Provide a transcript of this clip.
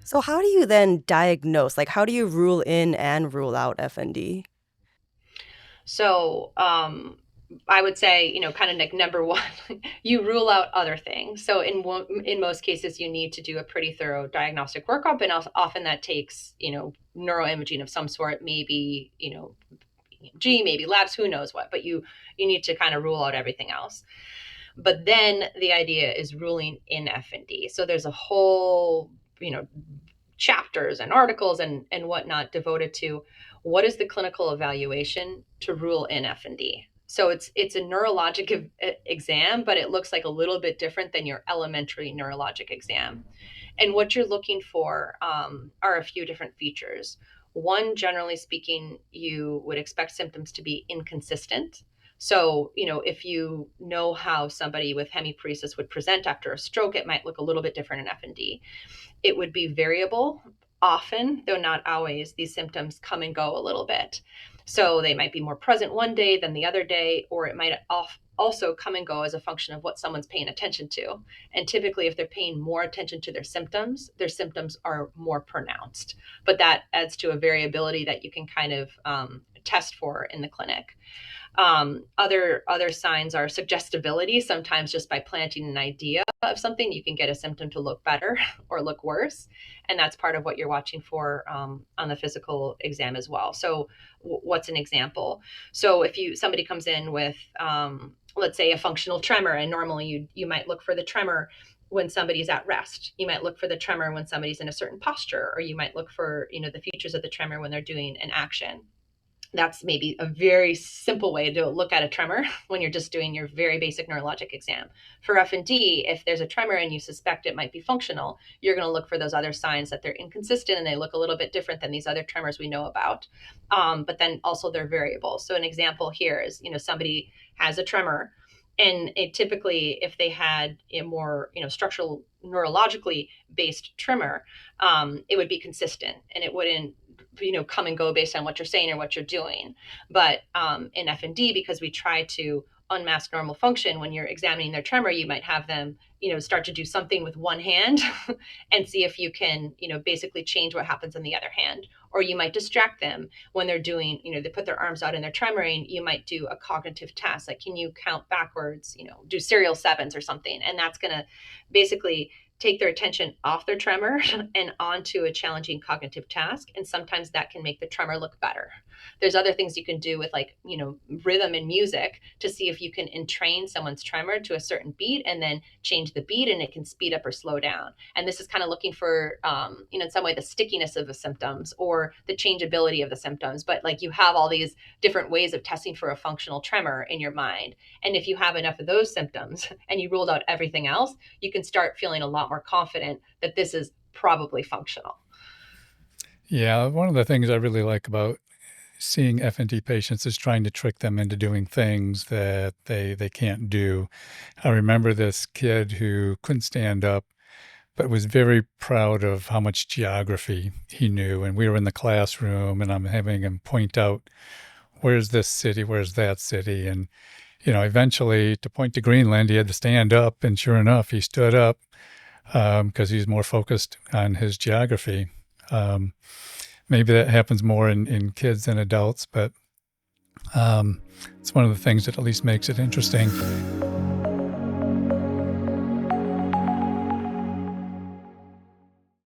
So how do you then diagnose? Like, how do you rule in and rule out FND? So I would say, kind of like number one, you rule out other things. So in most cases, you need to do a pretty thorough diagnostic workup, and often that takes, neuroimaging of some sort, maybe, EMG, maybe labs, who knows what. But you need to kind of rule out everything else. But then the idea is ruling in FND. So there's a whole, chapters and articles and whatnot devoted to what is the clinical evaluation to rule in FND. So it's a neurologic exam, but it looks like a little bit different than your elementary neurologic exam. And what you're looking for are a few different features. One, generally speaking, you would expect symptoms to be inconsistent. So, if you know how somebody with hemiparesis would present after a stroke, it might look a little bit different in FND. It would be variable. Often, though not always, these symptoms come and go a little bit. So they might be more present one day than the other day, or it might also come and go as a function of what someone's paying attention to. And typically, if they're paying more attention to their symptoms are more pronounced. But that adds to a variability that you can kind of test for in the clinic. Other signs are suggestibility. Sometimes just by planting an idea of something, you can get a symptom to look better or look worse, and that's part of what you're watching for on the physical exam as well. So, what's an example? So, if somebody comes in with, let's say, a functional tremor, and normally you might look for the tremor when somebody's at rest. You might look for the tremor when somebody's in a certain posture, or you might look for the features of the tremor when they're doing an action. That's maybe a very simple way to look at a tremor when you're just doing your very basic neurologic exam. For FND, if there's a tremor and you suspect it might be functional, you're going to look for those other signs that they're inconsistent and they look a little bit different than these other tremors we know about. But then also they're variable. So an example here is, somebody has a tremor, and it typically, if they had a more, structural neurologically based tremor, it would be consistent and it wouldn't come and go based on what you're saying or what you're doing. But in FND, because we try to unmask normal function, when you're examining their tremor, you might have them start to do something with one hand and see if you can basically change what happens in the other hand. Or you might distract them when they're doing, they put their arms out and they're tremoring. You might do a cognitive task, like, can you count backwards, do serial sevens or something, and that's going to basically take their attention off their tremor and onto a challenging cognitive task. And sometimes that can make the tremor look better. There's other things you can do with, like, rhythm and music to see if you can entrain someone's tremor to a certain beat and then change the beat, and it can speed up or slow down. And this is kind of looking for, in some way, the stickiness of the symptoms or the changeability of the symptoms. But like, you have all these different ways of testing for a functional tremor in your mind. And if you have enough of those symptoms and you ruled out everything else, you can start feeling a lot more confident that this is probably functional. Yeah, one of the things I really like about seeing FND patients is trying to trick them into doing things that they can't do. I remember this kid who couldn't stand up, but was very proud of how much geography he knew. And we were in the classroom, and I'm having him point out, where's this city, where's that city? And, eventually to point to Greenland, he had to stand up. And sure enough, he stood up because he's more focused on his geography. Maybe that happens more in kids than adults, but it's one of the things that at least makes it interesting.